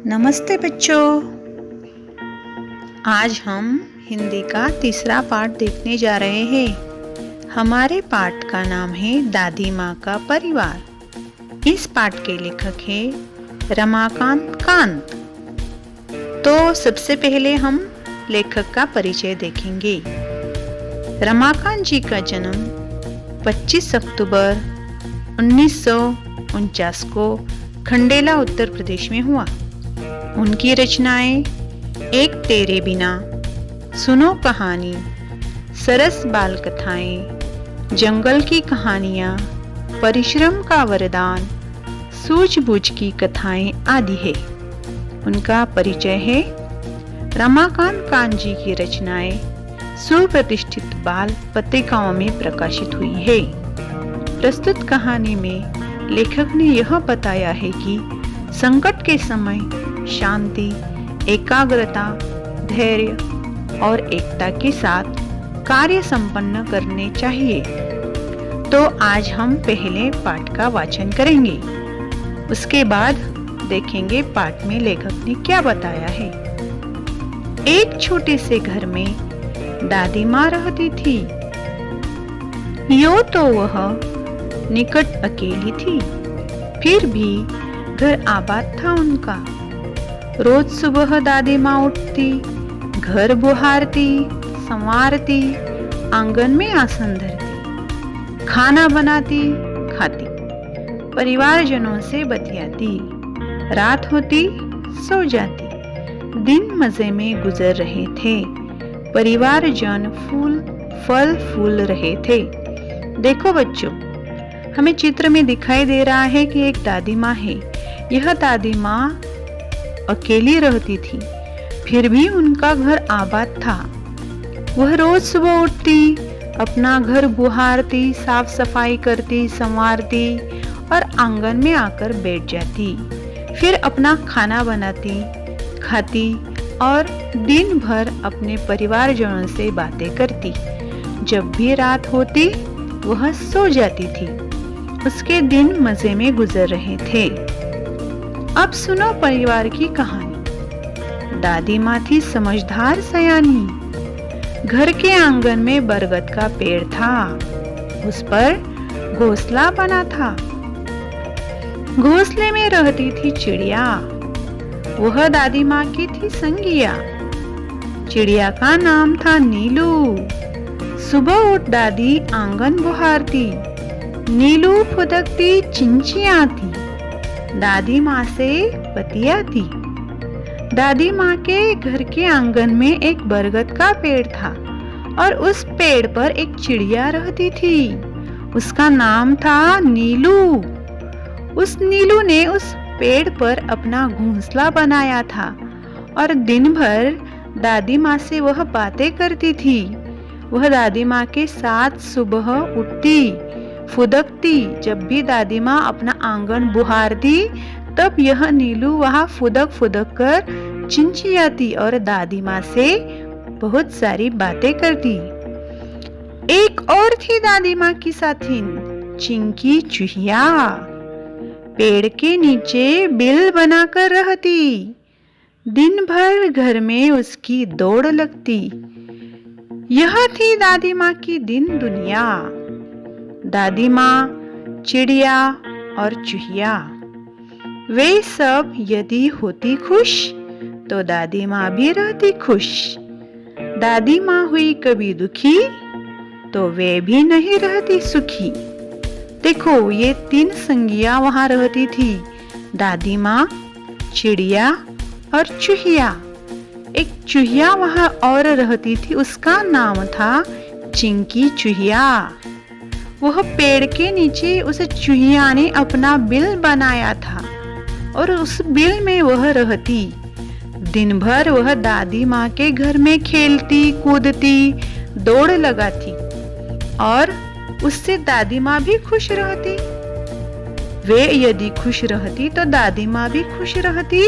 नमस्ते बच्चों। आज हम हिंदी का तीसरा पाठ देखने जा रहे हैं। हमारे पाठ का नाम है दादी माँ का परिवार। इस पाठ के लेखक हैं रमाकांत कांत। तो सबसे पहले हम लेखक का परिचय देखेंगे। रमाकांत जी का जन्म 25 अक्टूबर 1949 को खंडेला उत्तर प्रदेश में हुआ। उनकी रचनाएं एक तेरे बिना, सुनो कहानी, सरस बाल कथाएं, जंगल की कहानियां, परिश्रम का वरदान, सूझबूझ की कथाएं आदि है। उनका परिचय है। रमाकांत कांत जी की रचनाएं सुप्रतिष्ठित बाल पत्रिकाओं में प्रकाशित हुई है। प्रस्तुत कहानी में लेखक ने यह बताया है कि संकट के समय शांति, एकाग्रता, धैर्य और एकता के साथ कार्य संपन्न करने चाहिए। तो आज हम पहले पाठ का वाचन करेंगे, उसके बाद देखेंगे पाठ में लेखक ने क्या बताया है। एक छोटे से घर में दादी माँ रहती थी। यूं तो वह निकट अकेली थी, फिर भी घर आबाद था उनका। रोज सुबह दादी माँ उठती, घर बुहारती, संवारती, आंगन में आसन धरती, खाना बनाती, खाती, परिवारजनों से बतियाती, रात होती सो जाती। दिन मजे में गुजर रहे थे। परिवारजन फल फूल रहे थे। देखो बच्चों, हमें चित्र में दिखाई दे रहा है कि एक दादी माँ है। यह दादी माँ अकेली रहती थी, फिर भी उनका घर आबाद था। वह रोज सुबह उठती, अपना घर बुहारती, साफ सफाई करती, संवारती और आंगन में आकर बैठ जाती। फिर अपना खाना बनाती, खाती और दिन भर अपने परिवारजनों से बातें करती। जब भी रात होती वह सो जाती थी। उसके दिन मजे में गुजर रहे थे। अब सुनो परिवार की कहानी। दादी माँ थी समझदार सयानी। घर के आंगन में बरगद का पेड़ था। उस पर घोंसला बना था। घोंसले में रहती थी चिड़िया। वह दादी माँ की थी संगिया। चिड़िया का नाम था नीलू। सुबह उठ दादी आंगन बुहारती, नीलू फुदकती, चिंचियाँ थी, दादी माँ से बतियाती। दादी माँ के घर के आंगन में एक बरगद का पेड़ था और उस पेड़ पर एक चिड़िया रहती थी। उसका नाम था नीलू। उस नीलू ने उस पेड़ पर अपना घोंसला बनाया था और दिन भर दादी माँ से वह बातें करती थी। वह दादी माँ के साथ सुबह उठती, फुदकती। जब भी दादी माँ अपना आंगन बुहारती तब यह नीलू वहाँ फुदक फुदक कर चिंचियाती और दादी माँ से बहुत सारी बातें करती। एक और थी दादी माँ की साथी, चिंकी चूहिया। पेड़ के नीचे बिल बनाकर रहती। दिन भर घर में उसकी दौड़ लगती। यह थी दादी माँ की दिन दुनिया। दादी माँ, चिड़िया और चूहिया, वे सब यदि होती खुश तो दादी माँ भी रहती खुश। दादी माँ हुई कभी दुखी तो वे भी नहीं रहती सुखी। देखो, ये तीन संगिया वहाँ रहती थी, दादी माँ, चिड़िया और चूहिया। एक चूहिया वहाँ और रहती थी, उसका नाम था चिंकी चूहिया। वह पेड़ के नीचे उस चूहिया ने अपना बिल बनाया था और उस बिल में वह रहती। दिन भर वह दादी माँ के घर में खेलती, कूदती, दौड़ लगाती और उससे दादी माँ भी खुश रहती। वे यदि खुश रहती तो दादी माँ भी खुश रहती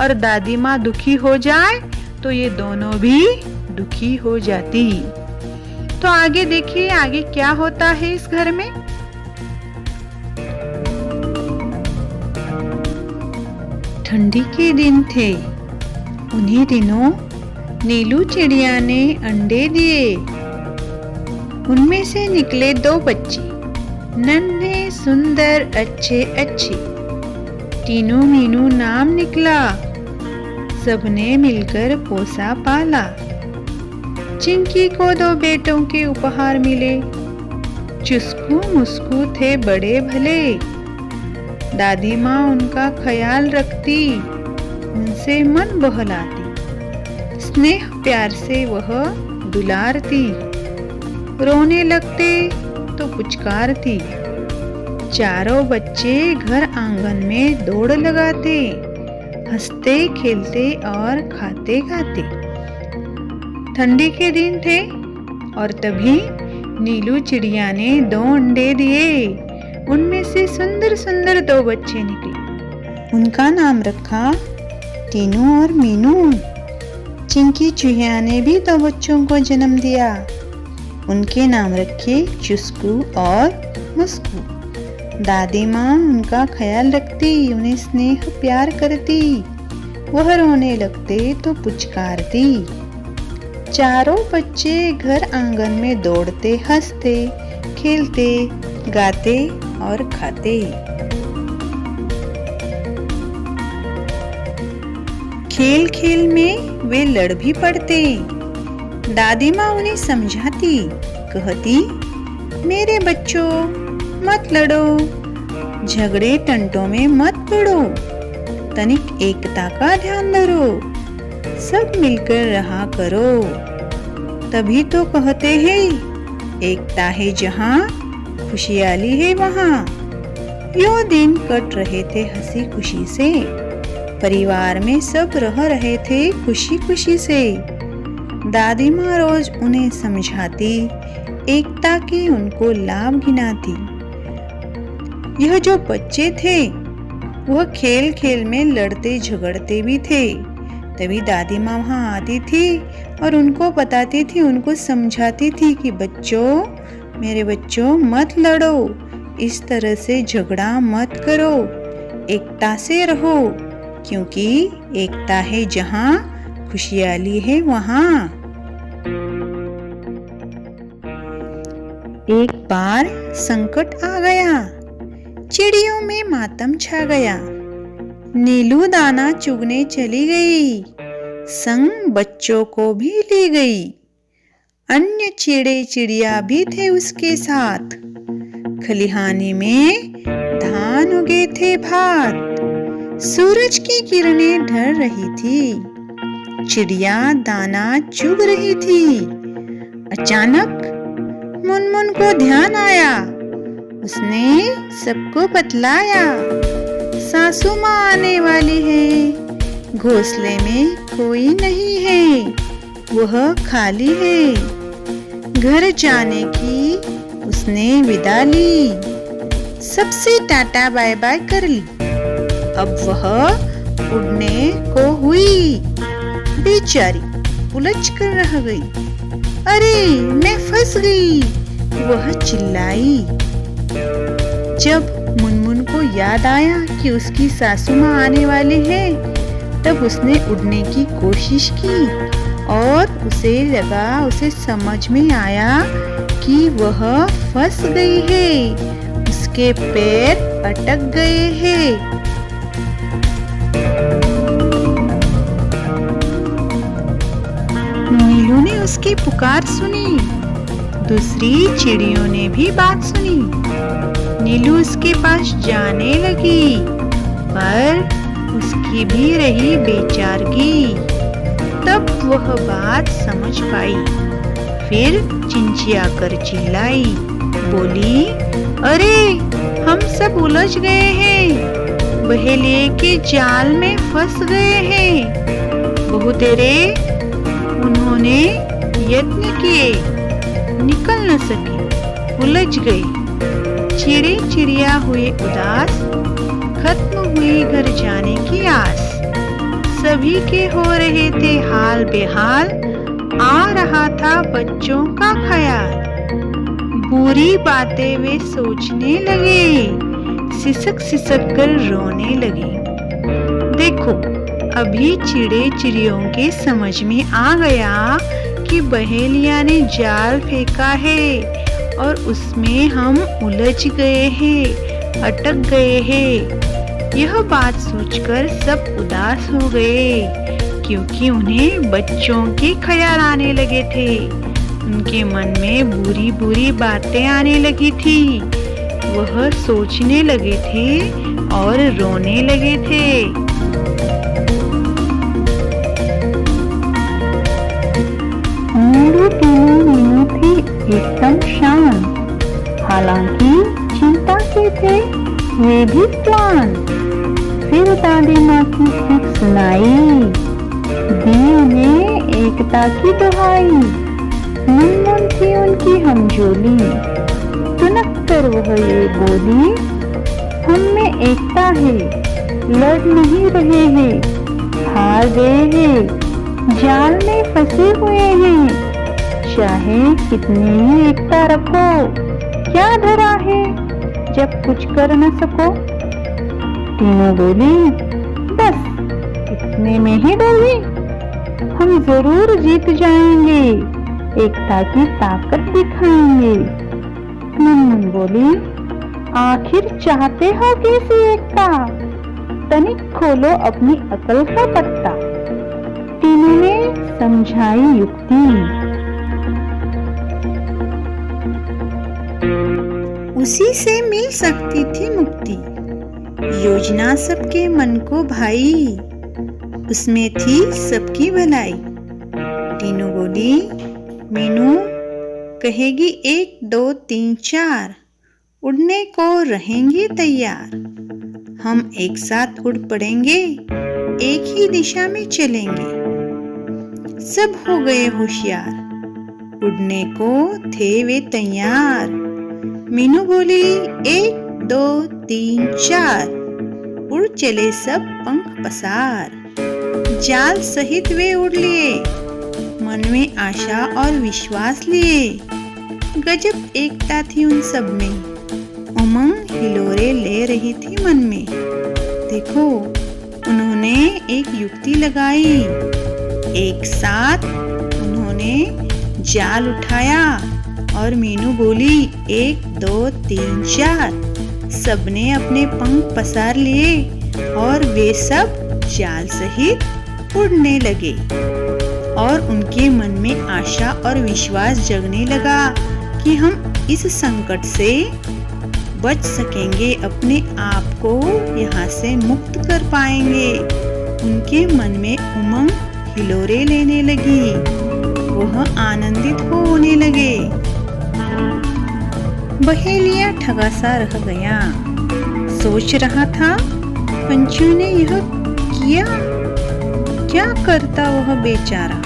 और दादी माँ दुखी हो जाए तो ये दोनों भी दुखी हो जाती। तो आगे देखिए, आगे क्या होता है इस घर में। ठंडी के दिन थे। उन्हीं दिनों नीलू चिड़िया ने अंडे दिए। उनमें से निकले 2 बच्चे, नन्हे सुंदर अच्छे अच्छे। टीनू मीनू नाम निकला। सबने मिलकर पोसा पाला। चिंकी को 2 बेटों के उपहार मिले। चुस्कू मुस्कू थे बड़े भले। दादी माँ उनका ख्याल रखती, उनसे मन बहलाती। स्नेह प्यार से वह दुलारती। रोने लगते तो पुचकारती। चारों बच्चे घर आंगन में दौड़ लगाते, हंसते खेलते और खाते खाते। ठंडी के दिन थे और तभी नीलू चिड़िया ने 2 अंडे दिए। उनमें से सुंदर सुंदर 2 बच्चे निकले। उनका नाम रखा टीनू और मीनू। चिंकी चूहिया ने भी 2 बच्चों को जन्म दिया। उनके नाम रखे चुस्कू और मुस्कू। दादी माँ उनका ख्याल रखती, उन्हें स्नेह प्यार करती। वह रोने लगते तो पुचकारती। चारों बच्चे घर आंगन में दौड़ते, हंसते, खेलते, गाते और खाते। खेल खेल में वे लड़ भी पड़ते। दादी माँ उन्हें समझाती, कहती, मेरे बच्चों मत लड़ो, झगड़े टंटों में मत पड़ो, तनिक एकता का ध्यान धरो, सब मिलकर रहा करो। तभी तो कहते हैं एकता है जहाँ, खुशहाली है वहाँ। यो दिन कट रहे थे हंसी खुशी से। परिवार में सब रह रहे थे खुशी खुशी से। दादी माँ रोज उन्हें समझाती, एकता के उनको लाभ गिनाती। यह जो बच्चे थे वह खेल खेल में लड़ते झगड़ते भी थे। तभी दादी माँ वहाँ आती थी और उनको बताती थी, उनको समझाती थी कि बच्चों, मेरे बच्चों मत लड़ो, इस तरह से झगड़ा मत करो, एकता से रहो, क्योंकि एकता है जहाँ, खुशहाली है वहाँ। एक बार संकट आ गया। चिड़ियों में मातम छा गया। नीलू दाना चुगने चली गई, संग बच्चों को भी ले गई। अन्य चिड़े चिड़िया भी थे उसके साथ। खलिहानी में धान उगे थे भात। सूरज की किरणें ढल रही थी। चिड़िया दाना चुग रही थी। अचानक मुनमुन को ध्यान आया। उसने सबको बतलाया, सासू माँ आने वाली है, घोंसले में कोई नहीं है, वह खाली है। घर जाने की उसने विदा ली, सबसे टाटा बाय बाय कर ली। अब वह उड़ने को हुई। बेचारी उलझ कर रह गई। अरे मैं फंस गई, वह चिल्लाई। जब मुनमुन को याद आया कि उसकी सासू माँ आने वाली है, तब उसने उड़ने की कोशिश की और उसे समझ में आया कि वह फंस गई है, उसके पैर अटक गए हैं। नीलू ने उसकी पुकार सुनी। दूसरी चिड़ियों ने भी बात सुनी। नीलू उसके पास जाने लगी, पर उसकी भी रही बेचारगी। तब वह बात समझ पाई। फिर चिंचिया कर चिल्लाई, बोली, अरे हम सब उलझ गए हैं, बहेलिए के जाल में फंस गए हैं। बहु तेरे उन्होंने यत्न किए, निकल न सके, उलझ गए। चिड़े चिड़िया हुए उदास, खत्म हुई घर जाने की आस। सभी के हो रहे थे हाल बेहाल, आ रहा था बच्चों का ख्याल। बुरी बातें वे सोचने लगे, सिसक सिसक कर रोने लगे। देखो, अभी चिड़े चिड़ियों के समझ में आ गया कि बहेलिया ने जाल फेंका है और उसमें हम उलझ गए हैं, अटक गए हैं। यह बात सोचकर सब उदास हो गए, क्योंकि उन्हें बच्चों के ख्याल आने लगे थे। उनके मन में बुरी बुरी बातें आने लगी थी। वह सोचने लगे थे और रोने लगे थे। मेरे तीनों मीनू थे एकदम शांत, हालांकि चिंता से थे वे भी क्लांत। फिर दादी माँ की सीख सुनाई, दी उन्हें एकता की दुहाई। मन मन थी उनकी हमजोली, तुनक कर वह ये बोली, हम में एकता है, लड़ नहीं रहे हैं, हार गए हैं, जाल में फंसे हुए हैं। चाहे कितनी ही एकता रखो, क्या धरा है जब कुछ कर न सको। तीनों बोली, बस इतने में ही डरी, हम जरूर जीत जाएंगे, एकता की ताकत दिखाएंगे। मन बोली, आखिर चाहते हो कैसी एकता, तनिक खोलो अपनी अकल का पत्ता। तीनों ने समझाई युक्ति, उसी से मिल सकती थी मुक्ति। योजना सबके मन को भाई, उसमें थी सबकी भलाई। तीनों बोली, मीनू कहेगी 1 2 3 4, उड़ने को रहेंगे तैयार। हम एक साथ उड़ पड़ेंगे, एक ही दिशा में चलेंगे। सब हो गए होशियार, उड़ने को थे वे तैयार। मीनू बोली 1 2 3 4, उड़ चले सब पंख पसार। जाल सहित वे उड़ लिए, मन में आशा और विश्वास लिए। गजब एकता थी उन सब में, उमंग हिलोरे ले रही थी मन में। देखो, उन्होंने एक युक्ति लगाई, एक साथ उन्होंने जाल उठाया और मीनू बोली 1 2 3 4। सबने अपने पंख पसार लिए और वे सब जाल सहित उड़ने लगे। और उनके मन में आशा और विश्वास जगने लगा कि हम इस संकट से बच सकेंगे, अपने आप को यहाँ से मुक्त कर पाएंगे। उनके मन में उमंग हिलोरे लेने लगी, वह आनंदित होने लगे। बहेलिया ठगा सा रह गया, सोच रहा था पंछियों ने यह किया, क्या करता वह बेचारा,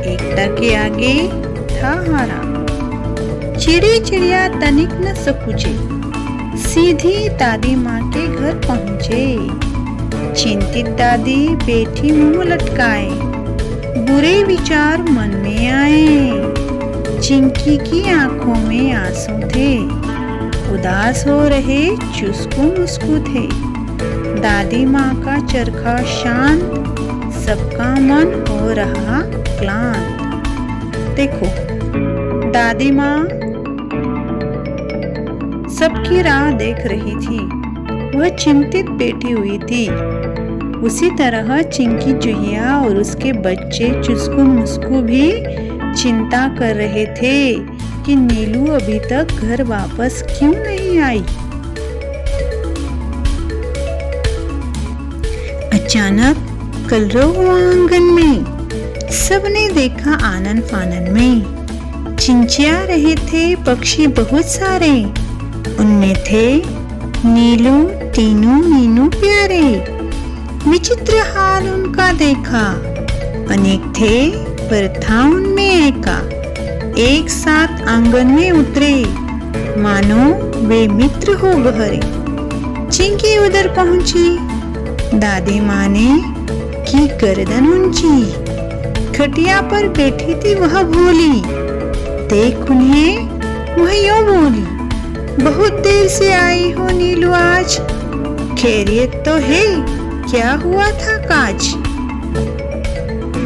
एकता के आगे था हारा। चिड़ी चिड़िया तनिक न सकुचे, सीधी दादी माँ के घर पहुँचे। चिंतित दादी बैठी मुंह लटकाए, बुरे विचार मन में आए। चिंकी की आंखों में आंसू थे, उदास हो रहे चुस्कू मुस्कू थे। दादी माँ का चरखा शांत, सबका मन हो रहा क्लांत। देखो, दादी माँ सबकी राह देख रही थी, वह चिंतित बैठी हुई थी। उसी तरह चिंकी चूहिया और उसके बच्चे चुस्कू मुस्कू भी चिंता कर रहे थे कि नीलू अभी तक घर वापस क्यों नहीं आई। अचानक कलरव हुआ आंगन में, सबने देखा आनन फानन में। चिंचिया रहे थे पक्षी बहुत सारे, उनमें थे नीलू तीनू मीनू प्यारे। विचित्र हाल उनका देखा, अनेक थे पर था उनमें एका। एक साथ आंगन में उतरे, मानो वे मित्र हो गहरे। चिंकी उधर पहुंची, दादी माँ ने की गर्दन ऊंची। खटिया पर बैठी थी वह भोली, देख उन्हें वह यूं बोली, बहुत देर से आई हो नीलू आज, खैरियत तो है क्या हुआ था काज?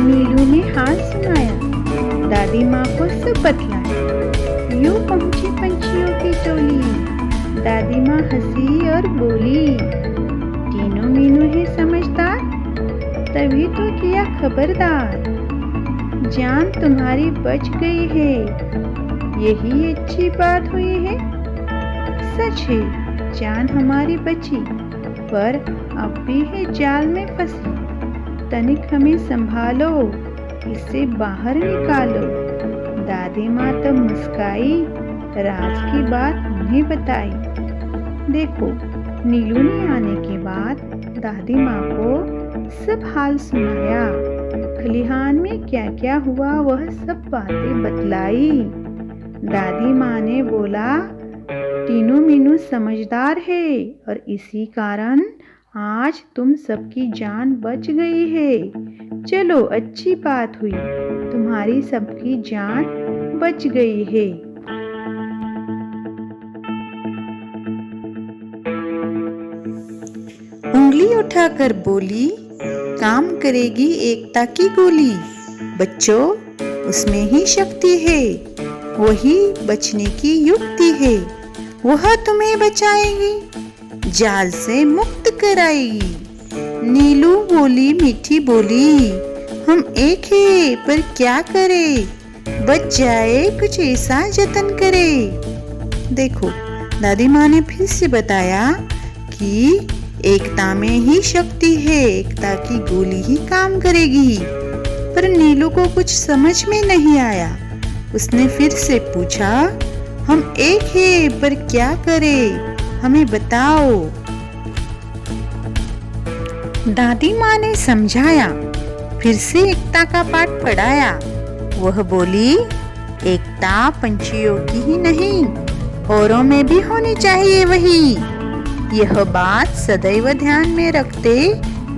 नीलू ने हाल सुनाया, दादी माँ को सब बतलाया। यूं पहुंची पंछियों की टोली, दादी माँ हंसी और बोली, तीनों मीनू है समझदार, तभी तो किया खबरदार। जान तुम्हारी बच गई है, यही अच्छी बात हुई है। सच है जान हमारी बची, पर अब भी है जाल में फंसी। तनिक हमें संभालो, इससे बाहर निकालो। दादी माँ तब मुस्काई, राज की बात उन्हें बताई। देखो, नीलू ने आने के बाद दादी माँ को सब हाल सुनाया। खलिहान में क्या क्या हुआ वह सब बातें बतलाई। दादी माँ ने बोला, तीनों मीनू समझदार है और इसी कारण आज तुम सबकी जान बच गई है। चलो अच्छी बात हुई, तुम्हारी सबकी जान बच गई है। उंगली उठाकर बोली, काम करेगी एकता की गोली। बच्चों, उसमें ही शक्ति है, वही बचने की युक्ति है। वह तुम्हें बचाएगी, जाल से मुक्त कराएगी। नीलू बोली मीठी बोली, हम एक है पर क्या करे, बच जाए कुछ ऐसा जतन करे। देखो, दादी माँ ने फिर से बताया कि एकता में ही शक्ति है, एकता की गोली ही काम करेगी। पर नीलू को कुछ समझ में नहीं आया। उसने फिर से पूछा, हम एक हैं पर क्या करें, हमें बताओ। दादी माँ ने समझाया, फिर से एकता का पाठ पढ़ाया। वह बोली, एकता पंछियों की ही नहीं, औरों में भी होनी चाहिए वही। यह बात सदैव ध्यान में रखते,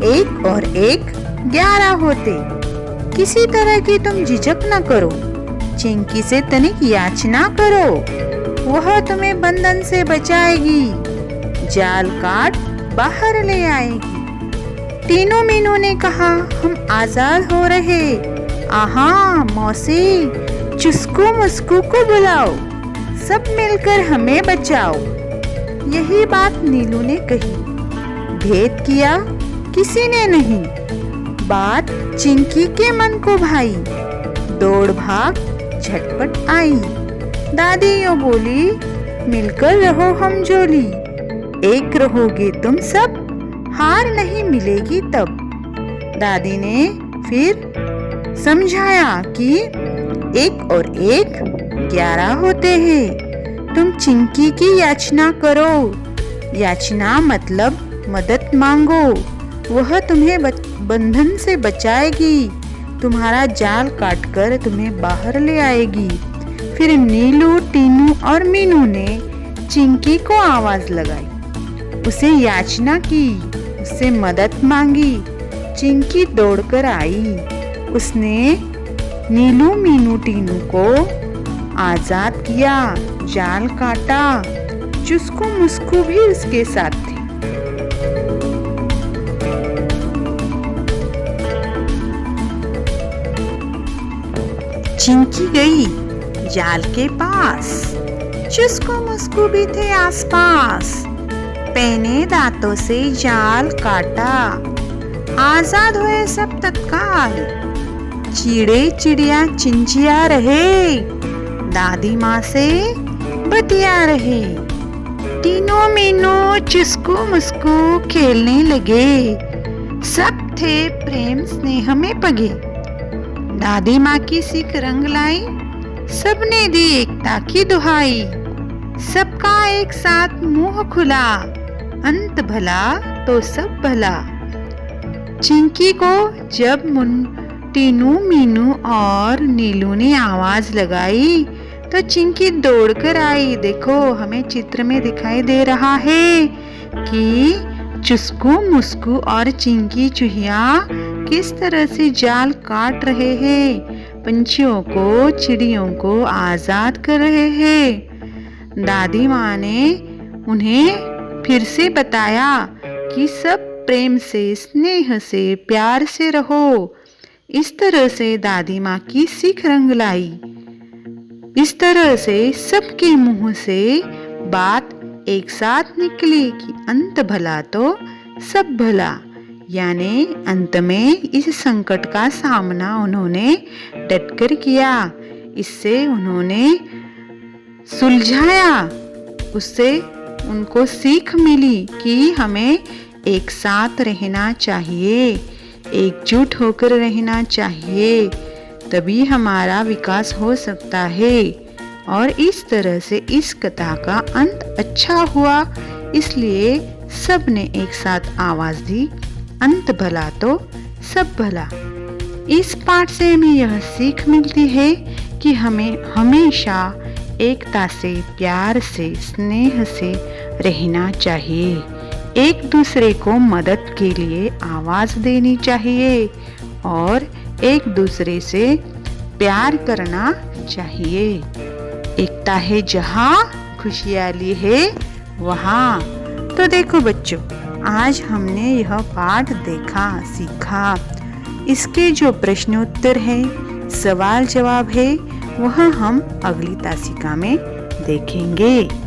एक और एक 11 होते। किसी तरह की तुम झिझक न करो, चिंकी से तनिक याचना करो, वह तुम्हें बंधन से बचाएगी, जाल काट बाहर ले आएगी। तीनों मीनू ने कहा, हम आजाद हो रहे। आहा मौसी, चुस्कू मुस्कू को बुलाओ, सब मिलकर हमें बचाओ। यही बात नीलू ने कही। भेद किया किसी ने नहीं, बात चिंकी के मन को भाई। दौड़ भाग झटपट आई। दादी यो बोली, मिलकर रहो हम जोली, एक रहोगे तुम सब, हार नहीं मिलेगी तब। दादी ने फिर समझाया कि एक और एक 11 होते हैं। तुम चिंकी की याचना करो, याचना मतलब मदद मांगो, वह तुम्हें बंधन से बचाएगी, तुम्हारा जाल काटकर तुम्हें बाहर ले आएगी। फिर नीलू, टीनू और मीनू ने चिंकी को आवाज लगाई, उसे याचना की, उससे मदद मांगी। चिंकी दौड़कर आई। उसने नीलू, मीनू, टीनू को आजाद किया, जाल काटा। चुस्कू मुस्कू भी उसके साथ थी। चिंकी गई जाल के पास, चुस्कू मुस्कू भी थे आसपास। पहने दांतों से जाल काटा, आजाद हुए सब तत्काल। चिड़े चिड़िया चिंचिया रहे, दादी माँ से बतिया रहे। तीनों मीनू चुस्कू मुस्कू खेलने लगे, सब थे प्रेम स्नेह में पगे। दादी माँ की सीख रंग लाई, सबने दी एकता की दुहाई। सबका एक साथ मुंह खुला, अंत भला तो सब भला। चिंकी को जब टीनू, मीनू और नीलू ने आवाज लगाई तो चिंकी दौड़कर आई। देखो, हमें चित्र में दिखाई दे रहा है कि चुस्कू मुस्कू और चिंकी चूहिया किस तरह से जाल काट रहे हैं, पंछियों को, चिड़ियों को आजाद कर रहे हैं। दादी माँ ने उन्हें फिर से बताया कि सब प्रेम से, स्नेह से, प्यार से रहो। इस तरह से दादी माँ की सीख रंग लाई। इस तरह से सबके मुंह से बात एक साथ निकली कि अंत भला तो सब भला। यानी अंत में इस संकट का सामना उन्होंने डटकर किया। इससे उन्होंने सुलझाया। उससे उनको सीख मिली कि हमें एक साथ रहना चाहिए, एकजुट होकर रहना चाहिए, तभी हमारा विकास हो सकता है। और इस तरह से इस कथा का अंत अच्छा हुआ। इसलिए सब ने एक साथ आवाज दी, अंत भला तो सब भला। इस पाठ से हमें यह सीख मिलती है कि हमें हमेशा एकता से, प्यार से, स्नेह से रहना चाहिए। एक दूसरे को मदद के लिए आवाज देनी चाहिए और एक दूसरे से प्यार करना चाहिए। एकता है जहाँ, खुशहाली है वहाँ। तो देखो बच्चों, आज हमने यह पाठ देखा, सीखा। इसके जो प्रश्न उत्तर है, सवाल जवाब है, वह हम अगली तासिका में देखेंगे।